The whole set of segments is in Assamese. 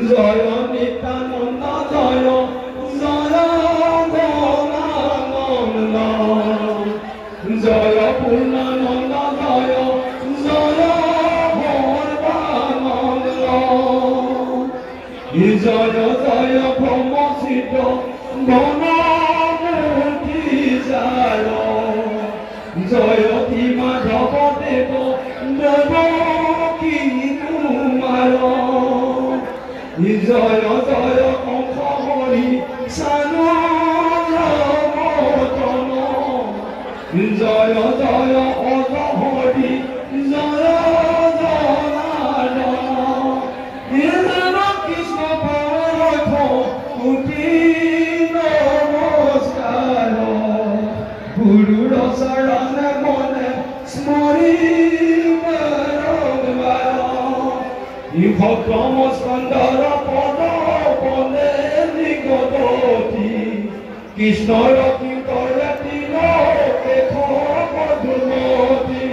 জয় নিত্যানন্দ জয় জয় গণানন্দ জয় পূর্ণানন্দ জয় জয় ভগবানন্দ জয় জয় ব্রহ্মসিদ্ধ গণমূর্তি জয় জয় মাধব দেব দেবকী কুমার জয় জয় কংস হরি সানুরমতন জয় জয় অজ হরি জয় জনার্দন কৃষ্ণ পরখ কোটি নমস্কার গুরুর শরণ মনে স্মরি ভক্তম স্কন্দর পদ পদে নিগতি কৃষ্ণর কীর্তনে তিল দেখ মধুমতি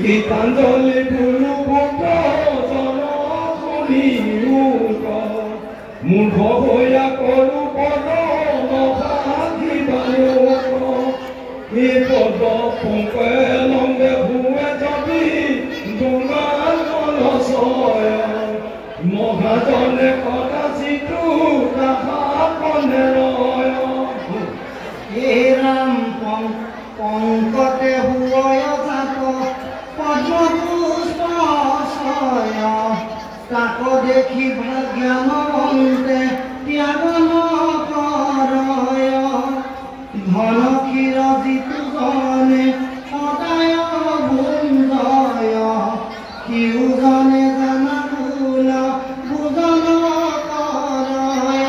গীতাঞ্জলি গুরু ভক্ত জন শুনি মূঢ় হইয়া করু পদ নখাধি এই পদ পঙ্কে লঙ্গে ভুয়ে যদি দুর্গাল মহাজনে কদাচিতু তাহাপনে রয় হে রাম পঙ্কতে হুয় জাত পদ্মপুষ্পশয় তাক দেখি ভাগ্যানন্তে ত্যাগ নকৰয় ধন ক্ষীৰ জিতু জনে সদায় ভুঞ্জয় কিউ জনে জানা ভুলা বুজন কৰয়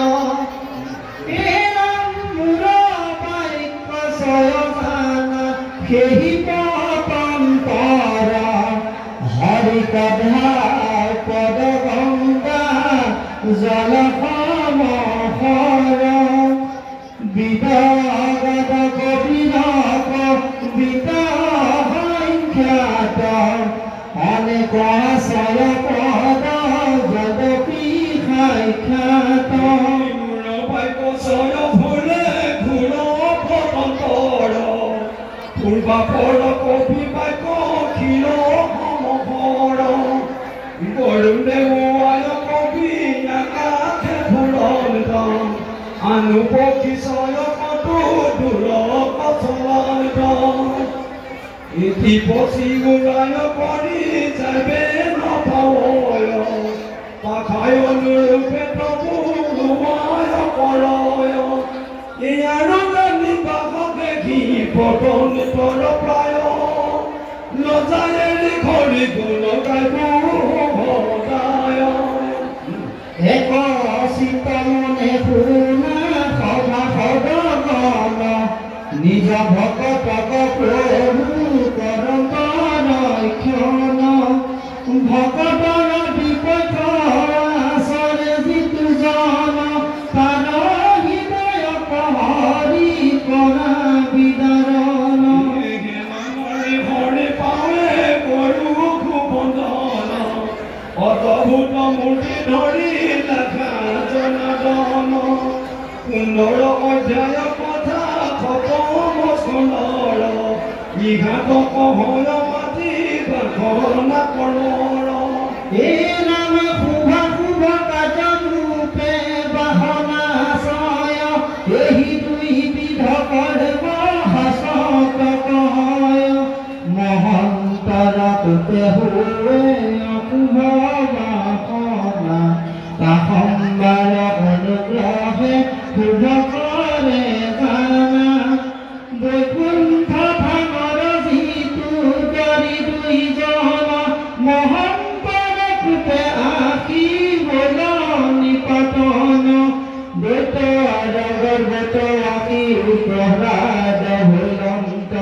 হে ৰাম মূৰ বাক্যশয় জানা সেহি পৰম্পৰা হৰি কথা পদ গংগা জল সমহৰ বিদাগত কবিৰক বিদাহখ্যাত অনেক আশয় পদ যদপি সাক্ষাৎ বাক্যশয় ভুলে ঘূৰ পতন্তৰ পূৰ্বাপৰ কবি বাক্য ক্ষীৰ সমহৰ গৰুড়ে আয় কবি নাকাঠে ফুলন্ত আনুপক্ষিশয় কটু দূৰ কচলন্ত ইতি পচি উৰায় কৰি যাবে নভয় পাখায় অনুৰূপে প্ৰভু নুমায় কৰয় ইয়াৰ নিবাস দেখি পতনিতৰ প্ৰায় নজায়েৰি ঘৰি গুণ গাইব সদায় এক চিতমনে শুনা সভা সদগণ নিজ ভকতক প্ৰভু কৰক ৰক্ষণ ভকতৰ বিপক্ষ আচৰে যিটো জন তাৰ হৃদয়ক হৰি কৰা বিদাৰণ হৰি পাৱে কৰো খুবন্দন অদ্ভুত মূৰ্তি ধৰি লেখা জনাৰ্দন সুন্দৰ অধ্যায় কথা খতম সুন্দৰ ইঘাতক হয় মাতি ঘটনা কৰৰ হে ৰাম শুভ শুভ কাৰ্য ৰূপে বাহনাশয় এই দুই বিধ কৰ্ম হাসতকয় মহন্তৰতে হুৱে অশুভ বাসনা তাহম্বাৰ অনুগ্ৰহে শুভ কৰে জানা বৈকুণ্ঠ ভাঙৰ যিটো দৰি দুইজন মহন্তৰ কূপে আশী বল নিপাতন দৈত গৰ্ভত আশী প্ৰহ্লাদ হলন্ত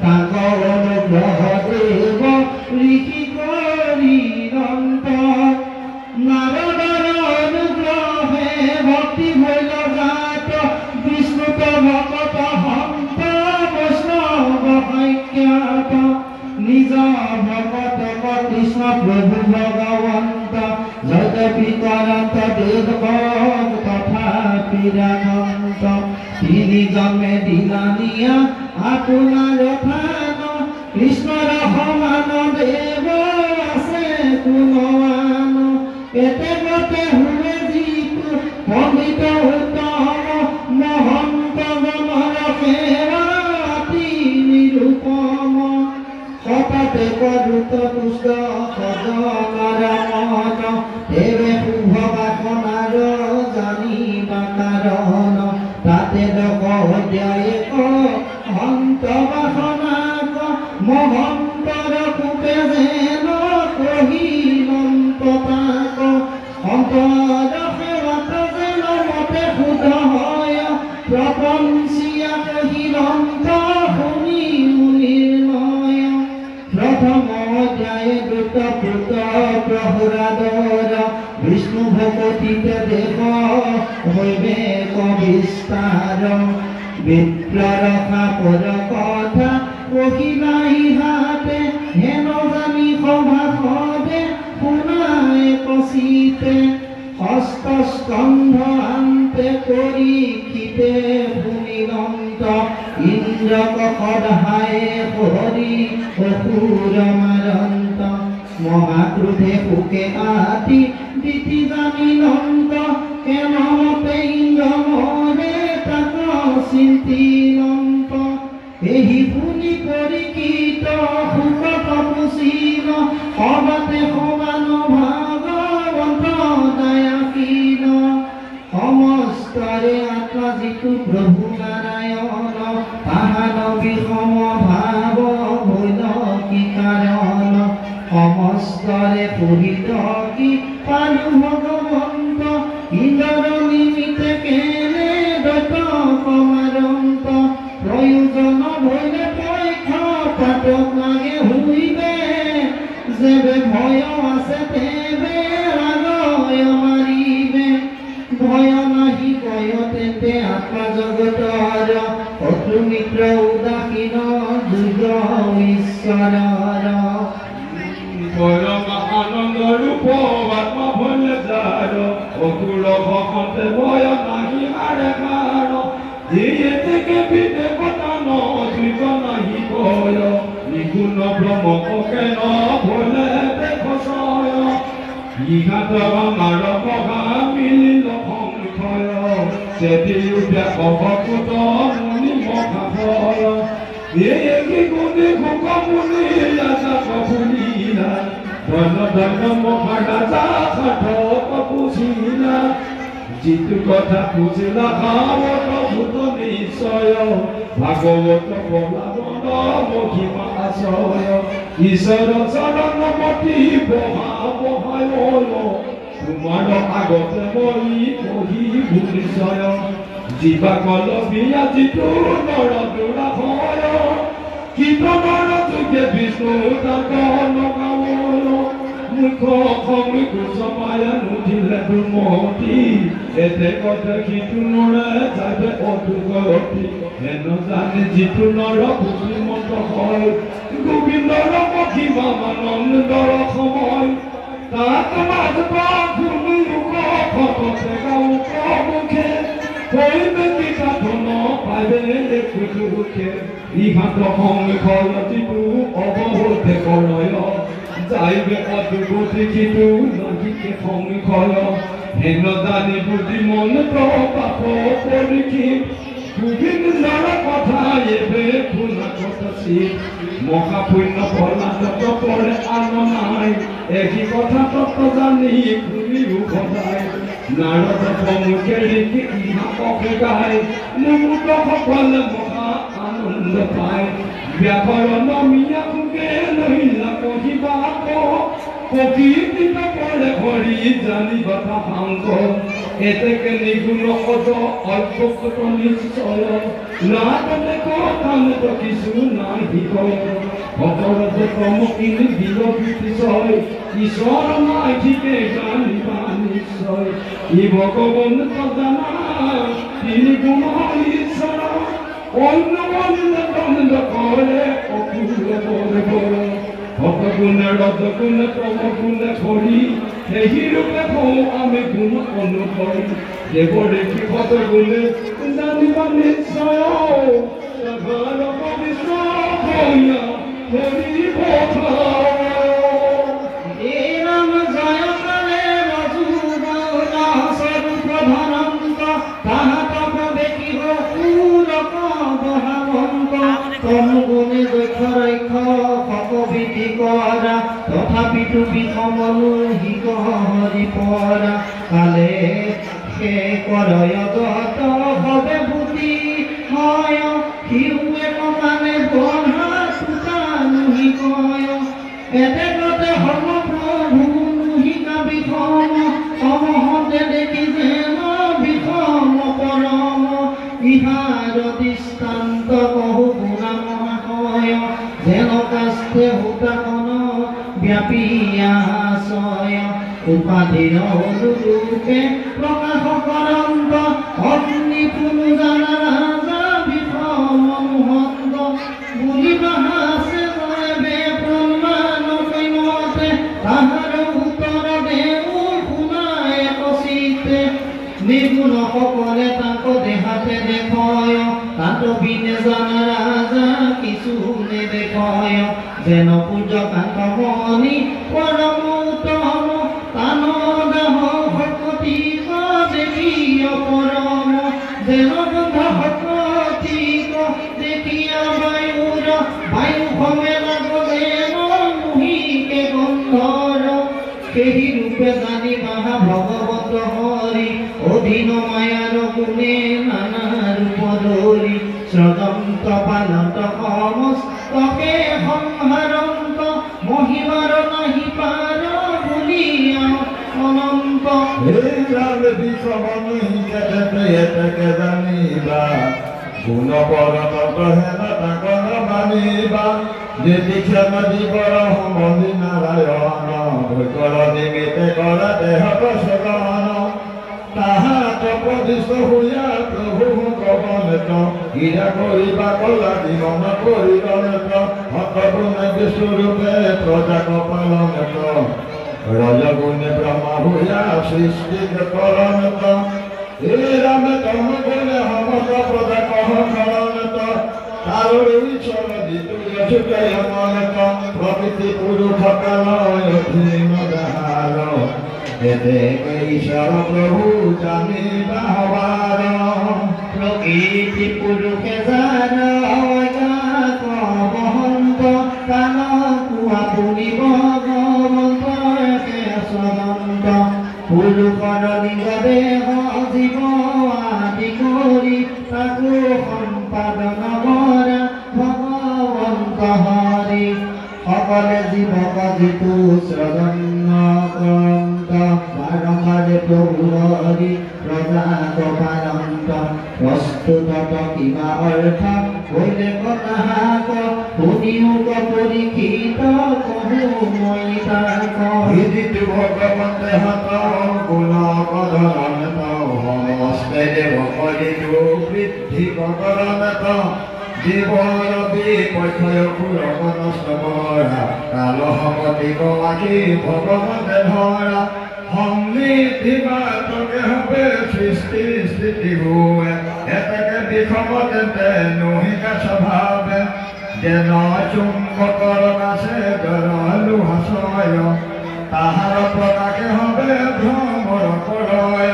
তাক অনুগ্ৰহ দেৱ ঋষি কৰি দন্ত নাৰদৰ অনুগ্ৰহে ভক্তি ভৈল জাত বিষ্ণুত ভকত হন্ত বৈষ্ণৱ সখ্যাত ভগতক কৃষ্ণ প্ৰভু ভগবন্ত যদ্যপি কৰন্ত দুৰ্গম তথাপি ৰাগন্ত তিনি জন্মে দিলানিয়া আপনাৰ থান কৃষ্ণৰ সমান দেব আছে গুণৱান এতে গতে হুৱে যিটো পণ্ডিত উত্তম মহন্ত গণৰ সেৱা অতি নিৰুপম সততে পদুত পুষ্ট সজনৰ মন দেৱে শুভ বাসনাৰ জানিবা কাৰণ তাতে লোক অধ্যায়ক অন্ত বাসনাক মহন্তৰ কোপে যেন কহিলন্ত তাক অন্তৰ সেৱাত যেন মতে শুদ্ধ হয় প্ৰপঞ্চিয়া কহিলন্ত শুনি মুনিৰ নয় প্ৰথম অধ্যায় দুত পুত প্ৰহ্লাদৰ বিষ্ণু ভকতিতে দেশ হৈবে বিস্তাৰ বিপ্ৰৰ সাপৰ কথা কহিলাই হাতে হেন জানি সভাসদে শুনাই কচিতে হস্ত স্কন্ধ আন্তে পৰীক্ষিতে ভূমিদন্ত ইন্দ্ৰক সদায়ে হৰি অসুৰ মাৰন্ত মহাক্ৰোধে শোকে আতি দিতি জানি নন্দ কেনমতে ইন্দ্ৰ মৰে তাক চিন্তিলন্ত এহি শুনি পৰীক্ষিত শোক তপস্বীন সবাতে সমান ভাগৱন্ত দয়াশীল সমস্তৰে আত্মা যিটো প্ৰভু নাৰায়ণ তাহান বিষম ভাৱ হৈল কি কাৰণ সমস্তৰে পঢ়িত কি পালো ভগৱন্ত ইন্দ্ৰ নিমিতে কেনে দৈত কমাৰন্ত প্ৰয়োজন ভৈলে পৰীক্ষা পাতক লাগে হুইবে যেবে ভয় আছে তেবে ৰাগয় মাৰিবে ভয় নাহি কয় তেন্তে আত্মা জগতৰ শত্ৰু মিত্ৰ উদাসীন যুগ ঈশ্বৰৰ পৰম আনন্দ ৰূপ আত্মা ভলে যাৰ অসুৰ ভকতে ভয় নাহি মাৰে কাৰ যিয়ে থেকে বিদে পতন যুগ নাহি কয় নিগুণ ব্ৰহ্মকে ন ভলে দেখছয় ইঘাত আমাৰ বগা মিলিল সংশয় সেদিও ব্যাপকত মুনি মহাশয় এই কি গুণে ভোগ মুনি যাক শুনিলা ধন ধন মহাৰাজা সাধক পুছিলা যিটো কথা পুছিলা ভাৱত ভূত নিশ্চয় ভাগৱত প্ৰহ্লাদন মহিমা আশ্ৰয় ঈশ্বৰ চৰণ মতি বহা বহায় তোমাৰ আগতে মই কহি ভূনিশ্চয় জীৱা কলবিয়া যিটো নৰ দুৰা হয় কীৰ্তনৰ যোগে বিষ্ণু তাক লগাৱল মুখ সমৃদ্ধ সমায়া নুঠিলে দুৰ্মতি এতে কথা সিটো নৰে যাবে অদুগতি হেন জানে যিটো নৰ বুদ্ধিমন্ত হয় গোবিন্দৰ মহিমা মানন্দৰ সময় তাত মাজ শুনি মুখতে গাঁও মুখে কৈবে কিতা ধন পাইবে সুখে ইহাত সংশয় যিটো অৱবোধে কৰয় যাইবে অদুগতি সিটো নহিকে সংশয় হেন জানি বুদ্ধি মন্ত্ৰ পাপ পৰীক্ষি গোবিন্দৰ কথা এবে শুনা কথাছি মহাপুণ্য ফলাত পৰে আন নাই এহি কথা তত্ব জানি শুনিও সদায় নাৰদ সম্মুখে লিখি ইহা পকে গায় মুমুত সকলে মহা আনন্দ পায় ব্যাকৰণ মিয়া সুখে নহিলা কহিবা প্ৰকৃতিত পৰে হৰি জানিবা তাহাংক এতেকে নিগুণ অজ অল্পকত নিশ্চয় নাটনে কথানত কিছু নাহি কয় অপৰাধ ক্ৰম কিনি বিলপিতিশয় ঈশ্বৰ নাই ঠিকে জানিবা নিশ্চয় ই ভগৱন্ত জানা তিনি গুণ ঈশ্বৰ অন্য বন্ধ কৰে অকুল বৰে অপগুণে ৰজগুণে তমগুণে ভৰি সেই ৰূপে কওঁ আমি গুণ অনুভৰি দেৱ দেখি শতগুণে জানিবা নিশ্চয় হৰি কথা তথাপিতো বিষমনুহিক হৰি পৰা কালে সে কৰয় যত ভৱে ভূতি হয় সিউৱে কমানে বঢ়া সুতানুহি কয় এতেকতে হৰ্ম প্ৰভু নুহিকা বিষম সমহতে দেখি যেন বিষম পৰম ইহাৰ দৃষ্টান্ত কহু গুণা মহাশয় যেন কাষ্ঠে সূতাখন ব্যাপীয়াশয় উপাধিৰ অনুৰূপে প্ৰকাশ কৰন্ত অগ্নি পুনু জানা ৰাজা বিষম মুহন্ত বুলি বাহাছে বে প্ৰমাণ কৈমতে তাহাৰ উত্তৰ দেও শুনায় কচিতে নিগুণ সকলে তাক দেহাতে দেখয় তাত বিনে জানা ৰাজা কিছু নেদেখয় যেন পূজ্যকান্ত মণি পৰম উত্তম তান দেহ ভকতি দেখিয় পৰম যেন বন্ধ ভকতি দেখিয়া বায়ুৰ বায়ু ভৱে লাগলে মুহিকে গন্ধৰ সেই ৰূপে জানি বাহা ভগৱত হৰি অধীন মায়াৰ গুণে নানা ৰূপ ধৰি স্ৰজন্ত পালন্ত সমস্তকে সংহাৰন্ত মহিমাৰ নাহি পাৰ বুলিয়া অনন্ত জানিবা গুণ পৰম হেন তাক মানিবা যদি ক্ষম জীৱৰ সমধি নাৰায়ণ ভৈকৰ নিমিতে কৰা দেহ প্ৰচলন তাহাত প্ৰতিষ্ঠ হোৱা প্ৰভু কবনেত হীৰা কৰিবা কলা জীৱন কৰিবনেত হতগুণে বিষ্ণুৰূপে প্ৰজাক পালনেত ৰজগুণে ব্ৰহ্মা হোৱা সৃষ্টি কৰনেত হে ৰামে তম গুণে সমস্ত প্ৰজাক সৰণেত তাৰো ঈশ্বৰ দিতুয় মনেত প্ৰকৃতি পুৰুষকালয় অধীন দাল এতে ঈশ্বৰ প্ৰভু জানিবা হবাৰ প্ৰকৃতি পুৰুষে জান বহন্ত কাল কোৱা পুনিব ভগৱন্ত স্বদন্ত পুৰুষৰ লিংগ দেহ জীৱ আদি কৰি তাকো সম্পাদন কৰা ভগৱন্ত হৰি সকলে জীৱক যিটো স্ৰজন্য গ্ৰন্থ বাৰম্বাৰে প্ৰভু হৰি প্ৰজাত পালন্ত প্ৰস্তুত কিবা অৰ্থ কৈলে কনাহাক শুনিও পৰীক্ষিত কহো মই তাক যিটো ভগৱন্তে হাত গুণ কৰণত সমস্তে দেৱ কৰিতো বৃদ্ধি কৰণত জীৱৰ বিপক্ষয় পুৰক নষ্ট কৰা কাল সমতি গৱাকি ভগৱন্তে ধৰা সমৃদ্ধি মাতকে হবে সৃষ্টি স্থিতি হোৱে এতেকে বিষমতে নহিকা স্বভাৱে যেন চুম্বকৰ কাছে গৰলু হাসয় তাহাৰ প্ৰকাশে হবে ভ্ৰমৰ কৰয়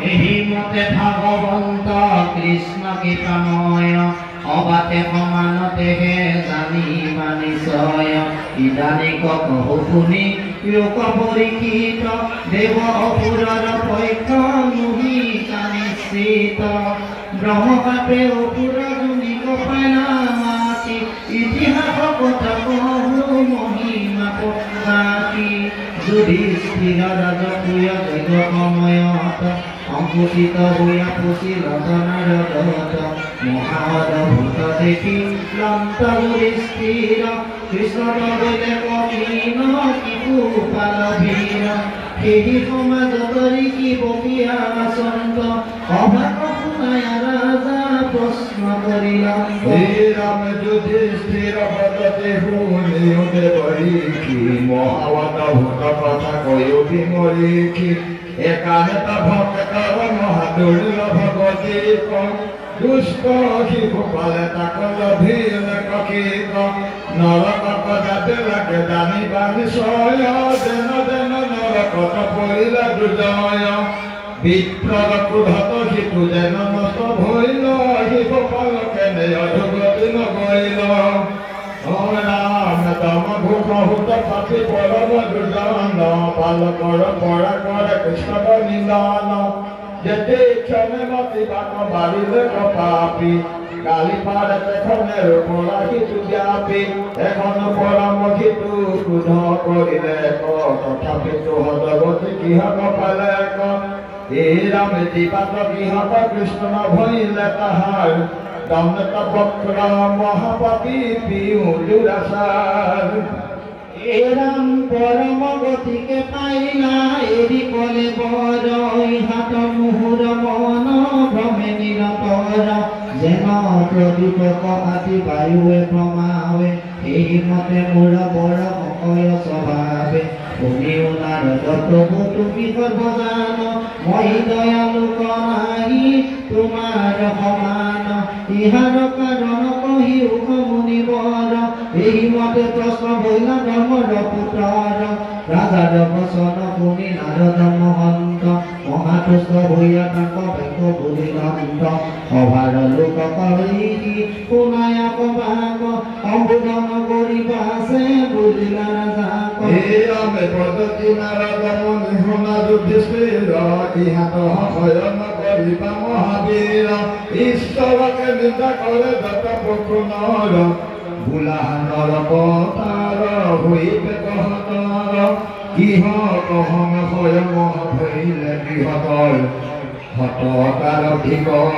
এই মতে ভগৱন্ত কৃষ্ণ কৃপাময় অবাতে সমানতে হে জানিবা নিশ্চয় ইদানী কহু শুনি লোক পৰীক্ষিত দেৱ অসুৰৰ পক্ষ মুহিকা নিশ্চিত ব্ৰহ্মপাপে অসুৰ জুনি কপালা মাতি ইতিহাস কথা কহু মহিমা প্ৰকাশী যুধিষ্ঠিৰ ৰাজকীয় জগতময়ত অঙ্কুচিত হইয়া পশিল ধনারদত মহাদভূত দেখি ক্লান্ত স্থির কৃষ্ণ বলে কঠিন কিপুপাল বীর এই সমাজত ঋষি বকিয়া সন্ত অভাগ শুনায় ৰাজা প্ৰশ্ন কৰিল ৰাম যুধিষ্ঠিৰ পদতে শুনিওতে বহি মহাবত ভূত কথা কয়ো বিমৰিখি একানেত ভক্তৰ মহাদুৰ্লভ গতি দুষ্ট শিশু পালে তাক লভিলে ককিক নৰকক যাতে লাগে জানিবা নিশ্চয় যেন যেন নৰকত পৰিলে দুজয় বিপ্ৰৰ ক্ৰোধত সিটো যেন নষ্ট ভইল শিশু পালকেনে অধোগতি নগৰিল ৰাম তম ঘোষ হুত পাতি পৰম দুৰ্জন পালকৰ পৰা কৰে কৃষ্ণ নিদান যেতে ক্ষণে মতি বাক বাৰিলে কপাপি কালি পারে তেখনে রূপরা সিটু ব্যাপী এখন পরম সিটু ক্রোধ করিলে তথাপি হদগতি কিহক পালে এই রামে দীপাত কিহক কৃষ্ণ ভইলে তাহার দণ্ডত বক্র মহাপাপী পিউ দুরাসার এরাম পরম গতিকে পাইলা এরি কলে বর ইহাত মুহুর মন ভ্রমে নিরতর যেন প্রদীপক আদি বায়ুয়ে ভ্ৰমাৱে এই মতে মোৰ বৰ মকয় স্বভাৱে শুনিও নাৰদ প্ৰভু তুমি সৰ্বজান মই দয়ালু কনাহি তোমাৰ সমান ইহাৰ কাৰণ কহিও মুনিবৰ এই মতে প্ৰশ্ন হইলা ধৰ্মৰ পুত্ৰৰ ৰাজাৰ বচন শুনি নাৰদ মহন্ত মহাতুষ্ট ভূয়া তাক বেক বুলিলন্ত সভাৰ লোক কৰি শুনায় কবাক সম্বোধন কৰিবা আছে বুলিলা ৰাজাক আমি পদ্ধতি নাৰদ মুনি শুনা যুধিষ্ঠিৰ ইহাত শয়ন কৰিবা মহাবীৰ ঈশ্বৰকে নিন্দা কৰে যত পশুনৰ ভোলা নৰকতাৰ হৈবে কহতৰ কিহ কহং স্বয়ং ভৰিলে গৃহতৰ হতকাৰ ভিকৰ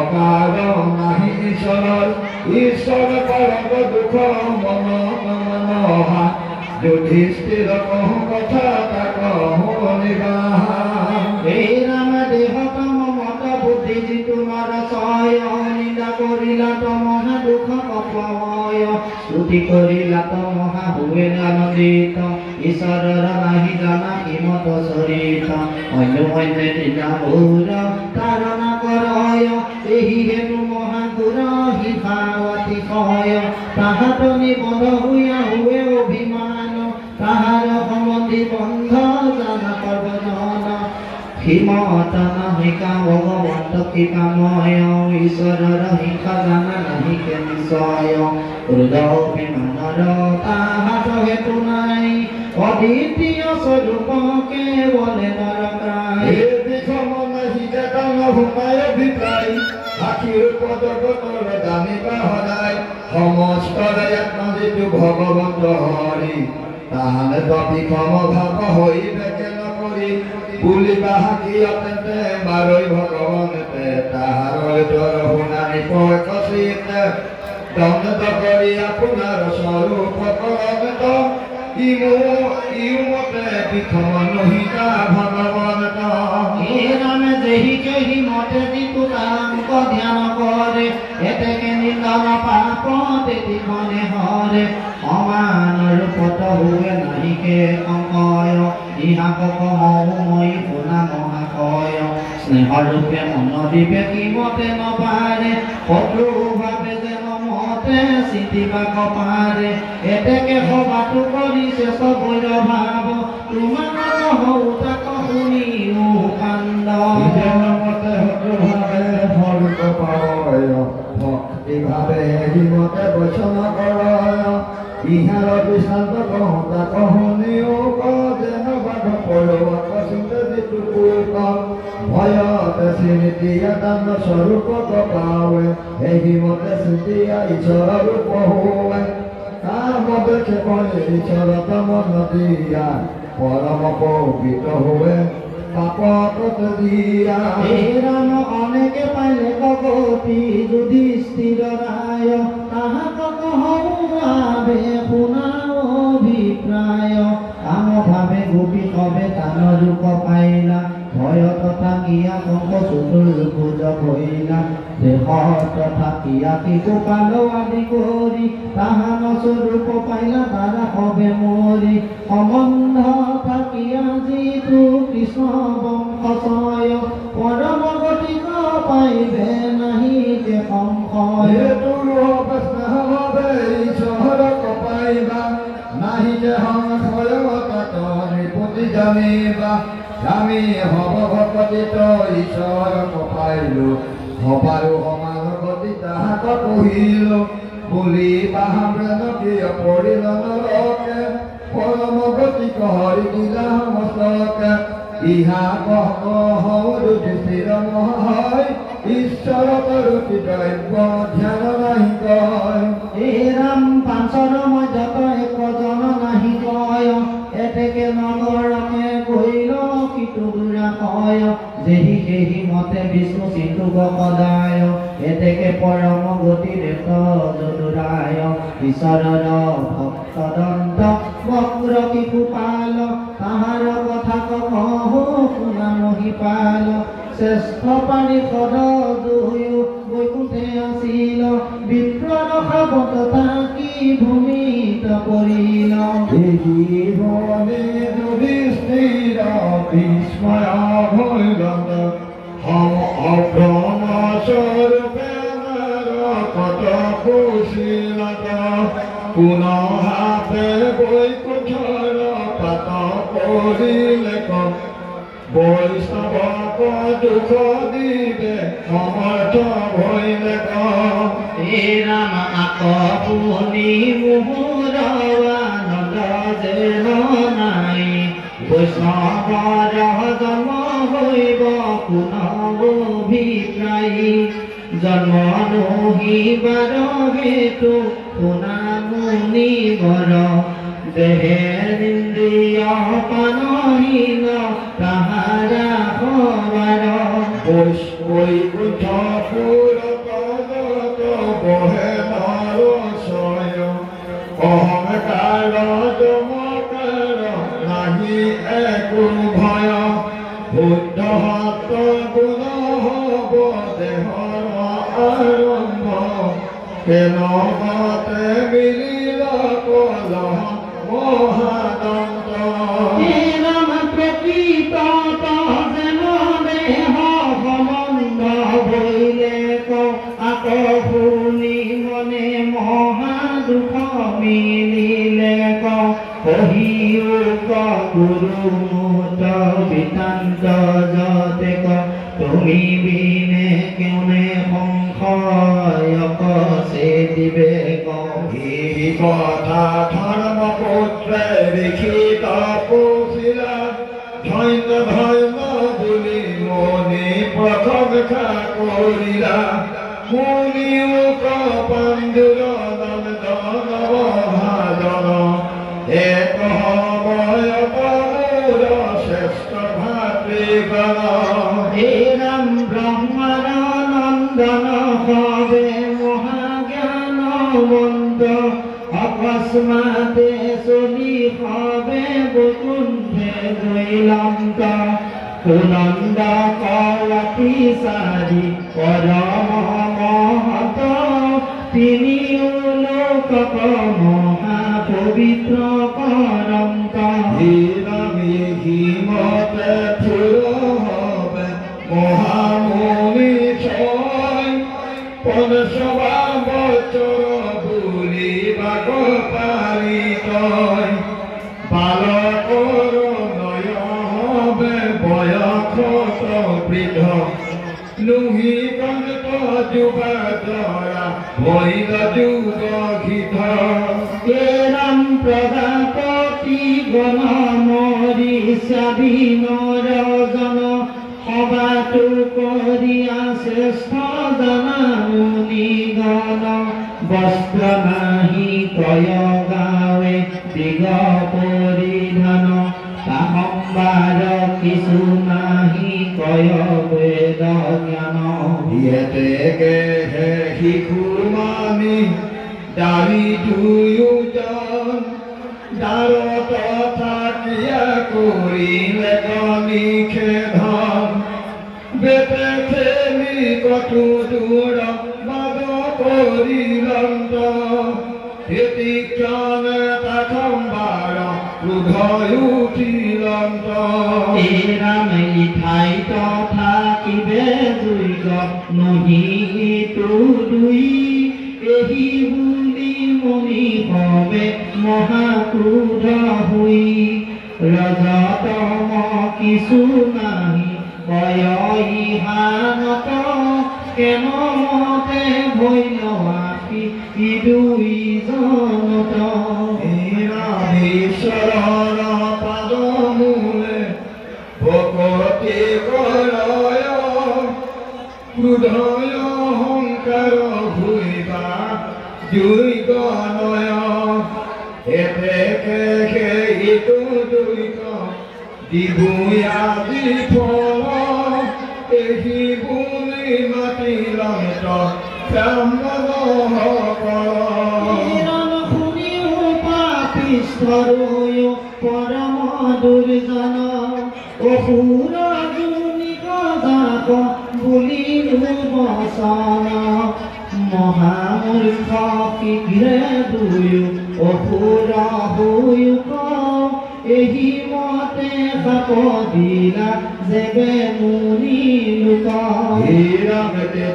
নাহি ঈশ্বৰৰ ঈশ্বৰ কৰক দুখ মন মনহা যুধিষ্ঠিৰ কহ কথা তাক শুনিবা এই ৰাম দেহ তম মত বুদ্ধি যিটো নৰ ছয় নিন্দা কৰিলা তমহা দুখ কপয় স্তুতি কৰিলা তমহা হুৱে আনন্দিত ঈশ্বৰৰ নাহি জানা হিমত চৰিত অন্য অন্যে দিনা ভূৰ তাৰণা কৰয় এই হেতু মহাগুৰ হিফাৱতী কয় তাহাত নিবন্ধ হুয়া হুৱে অভিমান তাহাৰ সম্বন্ধী বন্ধ জানা সৰ্বজন হিমতা নাহিকা ভগৱন্ত কৃপাময় ঈশ্বৰৰ হিংসা জানা নাহিকে নিশ্চয় হৃদয় অভিমানৰ তাহাত হেতু নাই অদ্বিতীয় স্বৰূপ কেৱলে নৰকায় আখিৰ পদগতৰ জানিবা সদায় সমস্ত যিটো ভগৱন্ত হৰি তাহানে বিষম ভাৱ হৈবে কেন কৰি বুলিবা হাকি অতেন্তে বাৰৈ ভগৱানতে তাহাৰ জ্বৰ শুনানি পয়কচিতে দণ্ডত কৰি আপোনাৰ স্বৰূপ কৰণত ইমতে বিষম নহিতা ভগৱানত ৰামে যেহি কেহি মতে যিটো তাংক ধ্যান কৰে এতেকে নিন্দন পাপ তেতিখনে হৰে সমান ৰূপত হুৱে নাহিকে অংকয় ইহাকক মৌময়ী শুনা মহাশয় স্নেহৰূপে মন দিবে কিমতে নপাৰে শত্ৰু ভাৱে যেন মতে চিন্তিবাক পাৰে এতেকে সভাটো কৰিছে চবৈৰ ভাৱ তোমাক হৌতাক শুনিও কান্দ মতে শত্ৰুভাৱে ফলক পায় ভক্তিভাৱে হিমতে বচন কৰয় ইহাৰ বিশান্ত কহতা কহনীয় যেন বাঘ পৰুৱা কচিন্তে যিটো পুক ভয়তে চিন্তিয়া দান স্বৰূপ পাৱে এই মতে চিন্তিয়া ঈশ্বৰ ৰূপ হোৱে কামতে ক্ষেপণে ঈশ্বৰ তমন দিয়া পৰম পবিত্ৰ হোৱে পাপত দিয়া ৰাম অনেকে পাইলে কগতি যুধিষ্ঠিৰ ৰায় তাহাক কহৌভাৱে শুনাও অভিপ্ৰায় কাম ভাৱে গোপী সবে তান ৰূপ পাইলা ভয় তথা কিয়া কংক চতুৰ ভুজ কৰিলা দেহত থাকিয়া কি গোপাল আদি কৰি তাহান স্বৰূপ পাইলা তাৰা সবে মোৰ কৰি সম্বন্ধ থাকি আজিতো কৃষ্ণ বংশচয় পৰম গতিক পাইবে নাহি যে সংশয় নাহি যে সংশয় তত নিপুতি জানিবা আমি হব ভকতিত ঈশ্বৰক পাইলো হবাৰো সমান গতি তাহাক কহিলো বুলি বাহাম্ৰেণ কিয় পৰিল নৰকে পৰম গতি হৰি দিলা সমস্তকে ইহা কহ যুধিষ্ঠিৰ মহায় ঈশ্বৰত ৰুচি দ্ৰব্য ধ্যান নাহি কয় হে ৰাম পাঞ্চৰ মধ্যত একজন নাহি কয় এতেকে নগৰকে কৈল কিটো দুৰা কয় যেহি সেহি মতে বিষ্ণু চিন্তুক সদায় এতেকে পৰম গতি দেখ যদুৰায় ঈশ্বৰৰ ভক্তদন্ত বক্ৰ কিফুপাল তাহাৰ কথা কহো শুনা মহিপাল শ্ৰেষ্ঠ পানিষদ দুয়ো বৈকুণ্ঠে আছিল বিপ্ৰৰ খাবত থাকি ভূমিত পৰিল জীৱনে যুধিষ্ঠিৰ বিস্ময় ভৈল অভ্ৰমস্বৰূপে কত কুশীলত পুনহাতে বৈকুণ্ঠৰ পাত কৰিলে বৈষ্ণৱক দুখ দিবে সমৰ্থ ভৈলে হে ৰাম আপুনি মুহুৰৱানন্দ যেন নাই বৈষ্ণৱৰ জন্ম হৈব পুনঃ অভিপ্ৰায়ী জন্ম নহিবাৰ হেতু শুনা মুনিবৰ দেহেন্দ্ৰিয় পানহীন তাহাৰা খবৰ বৈকুণ্ঠপুৰ পদত বহে নৰচয় অহংকাৰ জমকাৰ নাহি একো ভয় শুদ্ধ সত গুণ হব দেহৰ আৰম্ভ কেনবাতে মিলিল কলহ মহাদন্ত হে ৰাম প্ৰকৃত যেন দেহ সম্বন্ধ ভৈলে আকৌ শুনি মনে মহা দুখ মিলিলে কহিও গুৰু মুহূৰ্ত বিতান্ত যতে তুমি বিনে কেনে সংশয়ক সে দিবে এই কথা ধৰ্মপুত্ৰে লিখিত কৈছিলা ধন্য ধন্য বুলি মনি প্ৰশংসা কৰিলা মুনিও পাণ্ডুৰ ভাজন এক সময় মোৰ শ্ৰেষ্ঠ ভাতৃগণ হে ৰাম ব্ৰহ্মাৰ নন্দন হবে মহাজ্ঞানৱন্ত অকস্মাতে চলি হবে বৈকুণ্ঠে জৈলন্ত সুনন্দ কলতি চাৰি পৰম মহত তিনিও লোকক মহা পবিত্ৰ কৰন্ত হিমতে থুৰ হবে মহামুনি ছয় পঞ্চবা বছৰ বুলিবাক পাৰি তই বালকৰ নয় হবে বয়সত বৃদ্ধ নুহি কন্ত যুৱা দৰা হৈল যুগ ঘিত ৰাম প্ৰজাপতি গণ মৰিষা বিনৰ সবাতো কৰিয়া শ্ৰেষ্ঠ জনা মুনিগণ বস্ত্ৰ নাহি কয় গাৱে দিগ পৰিধান সম্বাদ কিছু নাহি কয় বেদ জ্ঞান হে শিশু মানি দাৰি দুয়োজন দাৰত থাকিয়া কৰিলে নিষেধন বেতে খেলি কটু দূৰ বাদ কৰিলন্ত ব্যতিক্ৰমে তাখম্বাৰ ক্ৰোধ উঠিলন্ত এৰামে ইঠাই থাকিবে জুইগ নহিতো দুই এহি বুলি মনি হবে মহাক্ৰোধ হৈ ৰজতম কিছু নাহি কয় ইহানত কেনমতে ভৈল আশী দুইজনত ঈশ্বৰৰ পাদমূলে ভকতি কৰয় ক্ৰোধয় অহংকাৰ ভুইবা জুই গণয় এতেকে সেইটো দুইক দিবুয়াদি ফল এহি বুলি মাতিলত ব্ৰাহ্মণসকল স্থৰয় পৰম দুৰ্জন অসুৰ জুনি গজাক বুলিল বচন মহামূৰ্খ শীঘ্ৰে দুই অসুৰ হৈক এহি মতে সাপ দিলা যেবে মুনি লোক হীৰমতে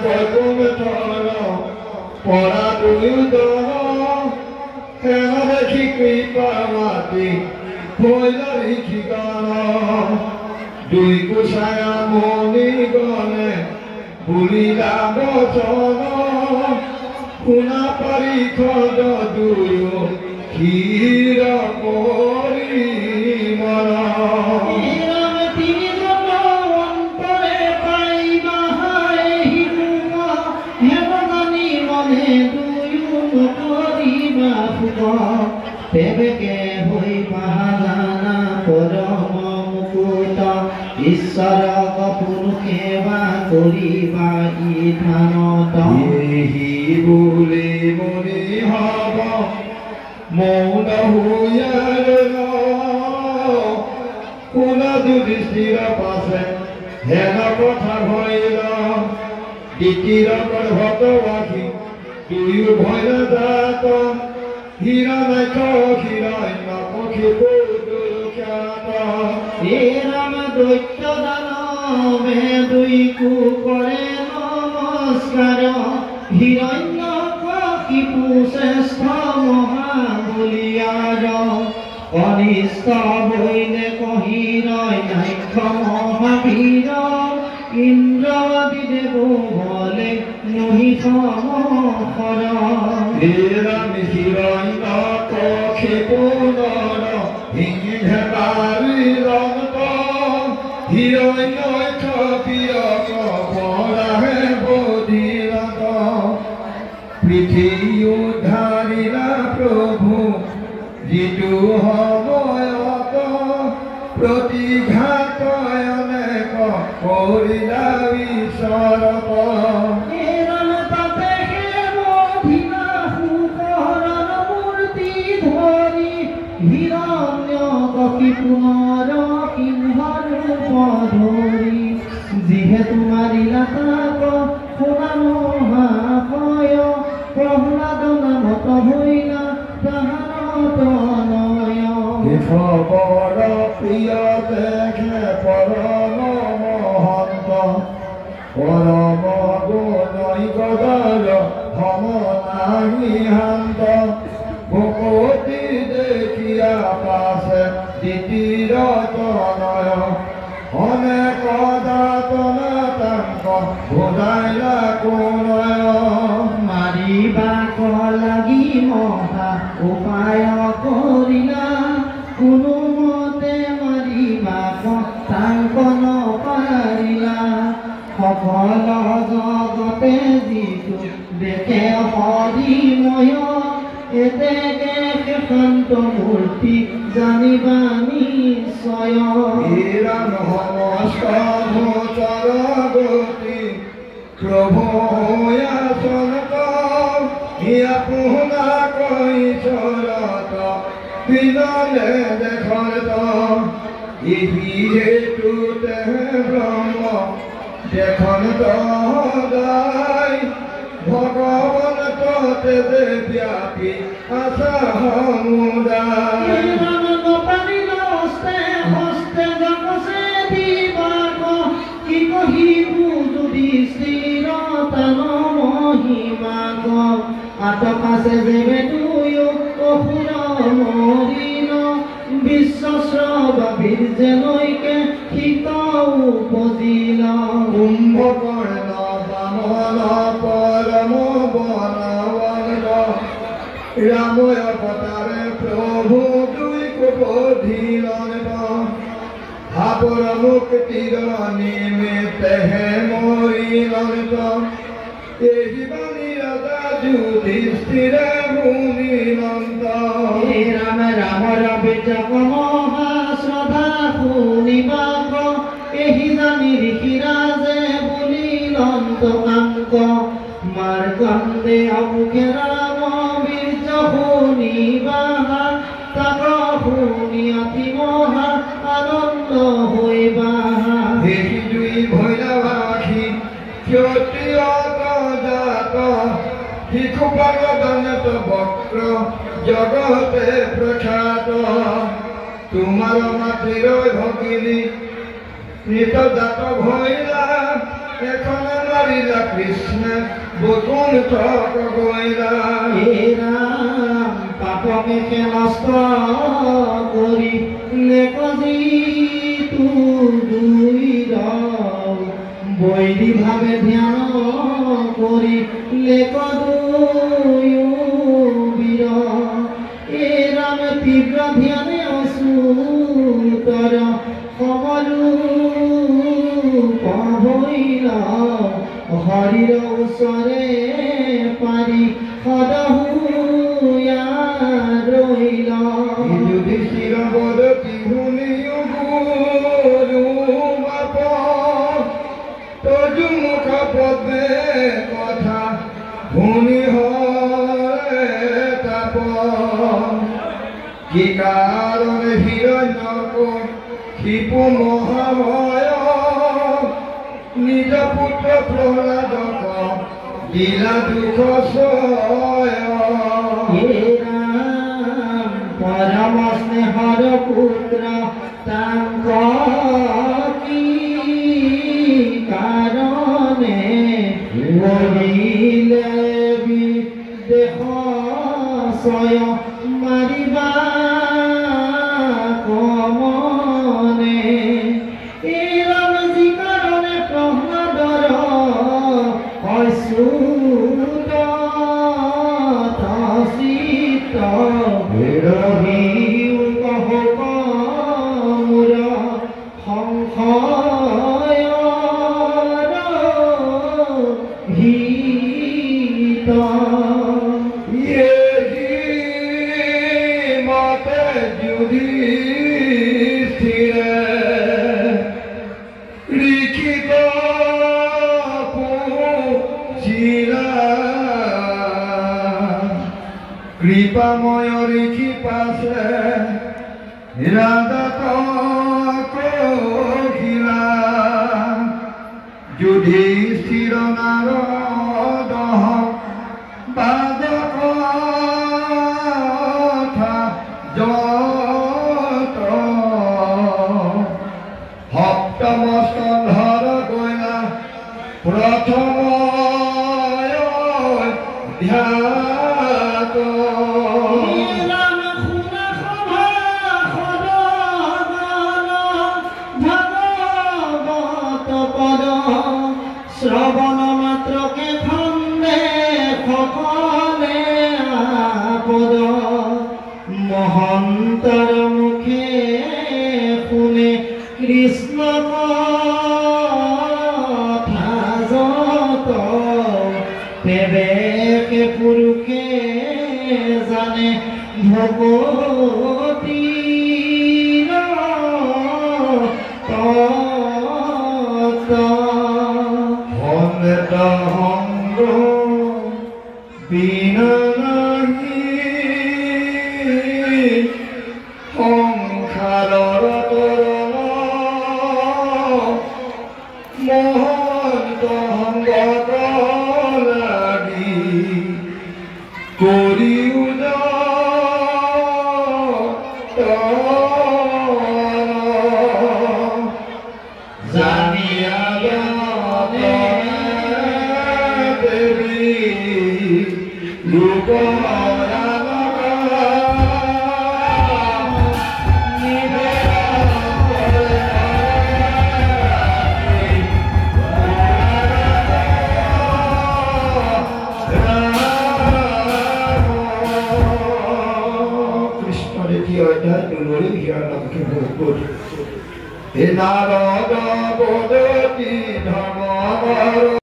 কৈকুম থৰ পৰা দুয়োদৰ দেখি কৃপা মাতি ভৈলাৰী ঠিকান দুই কোচায়া মনি গণে বুলিলা বচন শুনা পাৰি খদ দুয়ো ক্ষীৰ কৰি মন তেবেকে হৈ পাহাজানা পৰম মুকুট ঈশ্বৰক পুৰুষেৱা কৰিবা ইধানত এহি বুলি মনি হব মৌন হুয়াৰ শুনা যুধিষ্ঠিৰ পাছে হেন কথা ভৈল দ্বিতীয় গৰ্ভতবাসী দুয়ো ভৈল জাত হিৰণ্য পক্ষী পুৰুষাত এৰাম দৈত্য দানৱে দুইকো কৰে নমস্কাৰ হিৰণ্য কশিপু শ্ৰেষ্ঠ মহাবলীয়াৰ কনিষ্ঠ বৈলে কহিৰয় নাক্ষ মহাবীৰ ইন্দ্ৰবাদী দেৱ বলে নহি সমখৰ হিৰণ্য কশিপু নৰ হিংসাৰী ৰন্ত হিৰণ্য ক্ষপিয়ক পৰাহে বধিৰত পৃথিৱী উদ্ধাৰিলা প্ৰভু যিটো সময়ত প্ৰতিঘাত অনেক কৰিলা ঈশ্বৰত পুনৰ সিংহৰ পধৰি যিহেতু মাৰিলা তাক শুনা মহাশয় প্ৰহ্লাদ নামত হৈলা তাহাৰত নয় খবৰ প্ৰিয় দেখে পৰম মহন্ত পৰম গুণই গদৰ সম নাহি শান্ত ভকতি দেখিয়া পাছে দ্বিতীয় তনয় অনেক দাতন তাংক ভোদাইলা কোনয় মাৰিবাক লাগি মহা উপায় কৰিলা কোনো মতে মাৰিবাক তাংক নপাৰিলা সকল জগতে যিটো দেখে হৰিময় এতেকে শান্ত মূৰ্তি জানিবা নিশ্চয় হিৰণ নমস্কাৰ গতি প্ৰভয়াচনত হিয়া পুহনা কৈশৰত বিনলে দেখত ইহি হেতুতে ব্ৰহ্ম দেখন সদায় ভগৱান ততে ব্যাপী আশা সমুদায় মহাবীর যেনৈকে হিতাও উপজিলা কুম্ভকর্ণ বামন পরম বলবন্ত রাম অবতারে প্রভু দুই কুপধীরন্ত আপর মুক্তির নিমিত্তে হে মরিলন্ত এই বাণী রাজা যুধিষ্ঠিরে মুনিলন্ত হে রাম রাম রবে জপ মহা শ্রদ্ধা শুনিবাক এহি জানি ঋষিৰাজে বুলিলন্ত কাঙ্ক মাৰ্কণ্ডে অমুখে ৰাম বীৰ্য শুনিবাহা তাক শুনি অতি মহা আনন্দ হৈবাহা এই দুই ভৈৰৱাসী ক্ষত্ৰিয়ত জাত শিশুপালনত বক্ৰ জগতে প্ৰখ্যাত তোমাৰ মাতৃৰ ভগিনী নিতজাত ভৈলা এখনে মাৰিলা কৃষ্ণ বকুণ্ঠ গৈলা হে ৰাম পাপকে নষ্ট কৰি লেকজি তু দুই বৈৰী ভাৱে ধ্যান কৰি লেক দুয়ো বীৰ হে ৰাম তীব্ৰ ধ্যানে অসুতৰ সমৰু পাহৰিলা হৰিৰ ওচৰে পাৰি সদহু ৰৈলা যুধিষ্ঠিৰ বদতি শুনিও গুৰু বাপ তজু মুখ পদ্মে কথা শুনি হৰে তাপ কি কাৰণে হিৰণ্যক শিপু মহাভয় নিজ পুত্ৰ প্ৰহ্লাদক দিলা দুখ সয় হে ৰাম পৰম স্নেহৰ পুত্ৰ তাংক কি কাৰণে মৰিলে বিদেশ ছয় মাৰিবা কমনে এই ৰাম যি কাৰণে প্ৰহ্লাদৰ অচ্যুত চিত ৰহিও কহক মোৰ সংশয়ৰ হিত মতে যুধিষ্ঠিৰে লিখিত পুছিলা কৃপাময় ঋষি পাছে ৰাজত কহিলা যুধিষ্ঠিৰ নাৰদ বাদক যত সপ্তমস্কন্ধৰ গৈলা প্ৰথম ধ্যাত ৰাম শুনা সভা সদগণ ভাগৱত পদ শ্ৰৱণ মাত্ৰকে খন্দে সকলে আপদ মহন্তৰ মুখে শুনে কৃষ্ণ কথা যত পেবেকে পুৰুষে জানে ভগৱতীৰ তত্ত্ব অনেত সংগ বিনা নাহি সংসাৰৰ তৰণ মহন্ত সংগত লাগি কৰিও জানিয়া লোক অধ্যায় তুলৰি হিয়া লক্ষ্মী ভূপুত হে নাৰদ বদতি ধৰ্ম